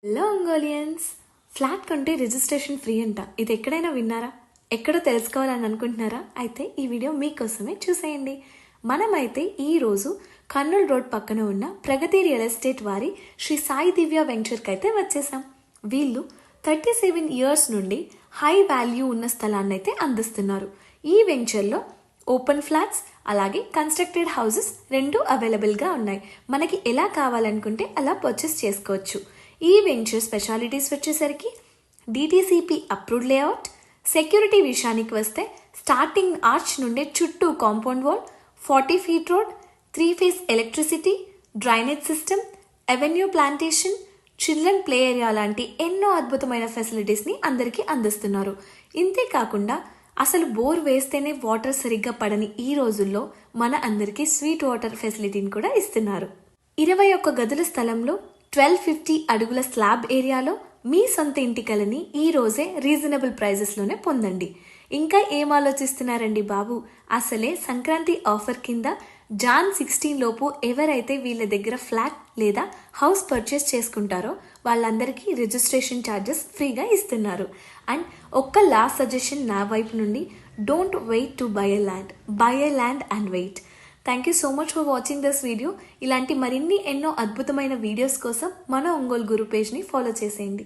Hello అంగోలియన్స్, flat కొంటే registration free అంట. ఇది ఎక్కడైనా విన్నారా? ఎక్కడో తెలుసుకోవాలని అనుకుంటున్నారా? అయితే ఈ వీడియో మీకోసమే చూసేయండి. మనమైతే ఈరోజు కర్నూలు రోడ్ పక్కన ఉన్న ప్రగతి రియల్ ఎస్టేట్ వారి శ్రీ సాయి దివ్య వెంచర్కి అయితే వచ్చేసాం. వీళ్ళు 37 ఇయర్స్ నుండి హై వాల్యూ ఉన్న స్థలాన్ని అయితే అందిస్తున్నారు. ఈ వెంచర్లో ఓపెన్ ఫ్లాట్స్ అలాగే కన్స్ట్రక్టెడ్ హౌసెస్ రెండు అవైలబుల్గా ఉన్నాయి. మనకి ఎలా కావాలనుకుంటే అలా పర్చేస్ చేసుకోవచ్చు. ఈ వెంచర్ స్పెషాలిటీస్ వచ్చేసరికి డిటిసిపి అప్రూవ్డ్ లేఅవుట్, సెక్యూరిటీ విషయానికి వస్తే స్టార్టింగ్ ఆర్చ్ నుండి చుట్టూ compound wall, 40 feet road, 3 face electricity, drainage system, avenue plantation, children play area లాంటి ఎన్నో అద్భుతమైన ఫెసిలిటీస్ని అందరికీ అందిస్తున్నారు. ఇంతే కాకుండా అసలు బోర్ వేస్తేనే వాటర్ సరిగ్గా పడని ఈ రోజుల్లో మన అందరికీ స్వీట్ వాటర్ ఫెసిలిటీని కూడా ఇస్తున్నారు. 21 గదుల స్థలంలో 1250 అడుగుల స్లాబ్ ఏరియాలో మీ సొంత ఇంటి కలని ఈ రోజే రీజనబుల్ ప్రైజెస్లోనే పొందండి. ఇంకా ఏం ఆలోచిస్తున్నారండి బాబు? అసలే సంక్రాంతి ఆఫర్ కింద జాన్ 16 లోపు ఎవరైతే వీళ్ళ దగ్గర ఫ్లాట్ లేదా హౌస్ పర్చేస్ చేసుకుంటారో వాళ్ళందరికీ రిజిస్ట్రేషన్ ఛార్జెస్ ఫ్రీగా ఇస్తున్నారు. అండ్ ఒక్క లాస్ట్ సజెషన్ నా వైపు నుండి, don't wait to buy a land and wait. Thank you so much for watching this video. ఇలాంటి మరిన్ని ఎన్నో అద్భుతమైన వీడియోస్ కోసం మన ఒంగోలు గురు పేజ్ని ఫాలో చేసేయండి.